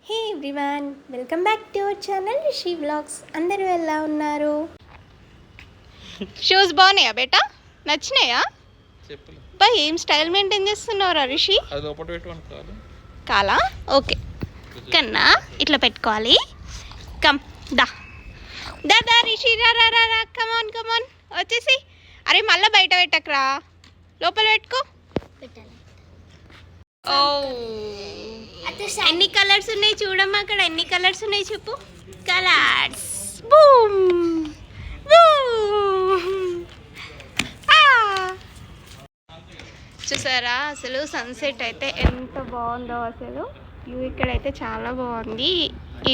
Hey everyone, welcome back to our channel Rishi vlogs. అందరూ ఎలా ఉన్నారు? షూస్ బాగున్నాయా బేటా? నచ్చినాయా? బా ఏం స్టైల్ మెయింటైన్ చేస్తున్నావురా రిషి? కాలా? ఓకే కన్నా ఇట్లా పెట్టుకోవాలి. కమ్ దా దా దా రిషి రా రా రా రా కమాన్ కమాన్ వచ్చేసి. అరే మళ్ళీ బయట పెట్టకరా, లోపల పెట్టుకో. ఓ ఎన్ని కలర్స్ ఉన్నాయి చూడమ్మా, అక్కడ ఎన్ని కలర్స్ ఉన్నాయి చెప్పు. కలర్స్ బూమ్ చూసారా అసలు సన్సెట్ అయితే ఎంత బాగుందో. అసలు వ్యూ ఇక్కడైతే చాలా బాగుంది.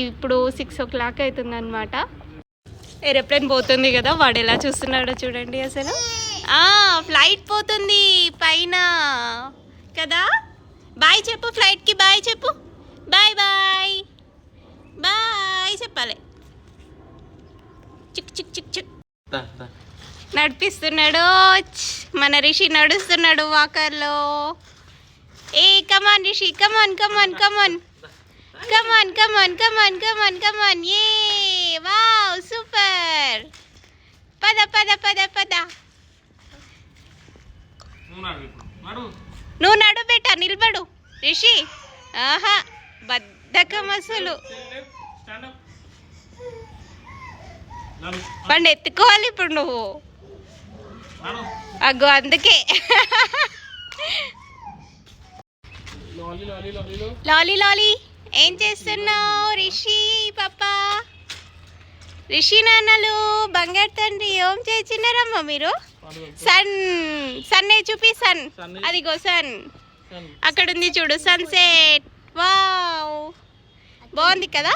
ఇప్పుడు 6 o'clock అవుతుంది అనమాట. ఏరోప్లేన్ పోతుంది కదా, వాడు ఎలా చూస్తున్నాడో చూడండి. అసలు ఫ్లైట్ పోతుంది పైన కదా. బాయ్ చెప్పు, ఫ్లైట్కి బాయ్ చెప్పు. బాయ్ బాయ్ బాయ్ చెప్పాలి. చిక్ చిక్ చిక్ చిక్ నడిపిస్తున్నాడు మన రిషి, నడుస్తున్నాడు వాకర్లో. ఏ కమాన్ రిషి, కమాన్ కమాన్ కమాన్ కమాన్ కమాన్ కమాన్ కమాన్ కమాన్. ఏ వావ్ సూపర్. పద పద పద పద. నువ్వు నడు బేటా, నిలబడు రిషి. ఆహా బద్ధకం అసలు. పండు ఎత్తుకోవాలి ఇప్పుడు నువ్వు. అగ్గో అందుకే లాలీ లాలీ. ఏం చేస్తున్నావు రిషి పాపా? రిషి నాన్నలు బంగారు తండ్రి ఏం చేసినారమ్మా మీరు? సన్ సన్నే చూపి. సన్ అదిగో సన్ అక్కడ ఉంది చూడు, సన్సెట్. వావ్ బాగుంది కదా.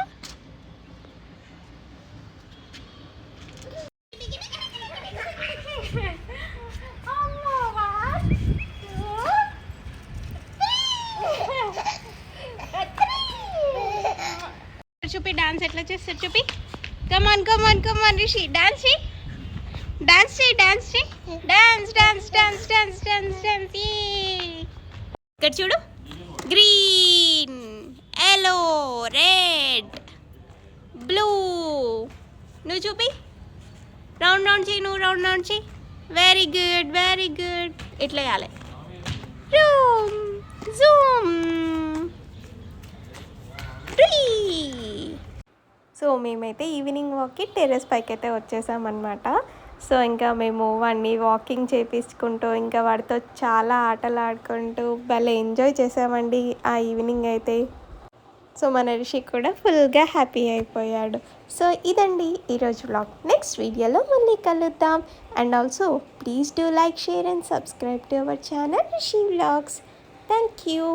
చూపి డాన్స్ ఎట్లా చేస్తారు చూపి. కమాన్ కమాన్ కమాన్ రిషి, డాన్స్ చేయి డాన్స్ చేయి డాన్స్ చేయి. Dance dance dance dance dance dance. ఇక్కడ చూడు, గ్రీన్, ఎల్లో, రెడ్, బ్లూ. నువ్వు చూపి. రౌండ్ రౌండ్ చేయి, నువ్వు రౌండ్ రౌండ్ చేయి. Very good very good. ఇట్లా వేయాలి. Room Zoom. సో మేమైతే ఈవినింగ్ వాక్కి టెర్రస్ పైకి అయితే వచ్చేసామన్నమాట. సో ఇంకా మేము వాడిని వాకింగ్ చేయించుకుంటూ ఇంకా వాడితో చాలా ఆటలు ఆడుకుంటూ భలే ఎంజాయ్ చేసామండి ఆ ఈవినింగ్ అయితే. సో మన రిషి కూడా ఫుల్గా హ్యాపీ అయిపోయాడు. సో ఇదండి ఈరోజు వ్లాగ్. నెక్స్ట్ వీడియోలో మళ్ళీ కలుద్దాం. And also please do like, share and subscribe to our channel Rishi vlogs. Thank you.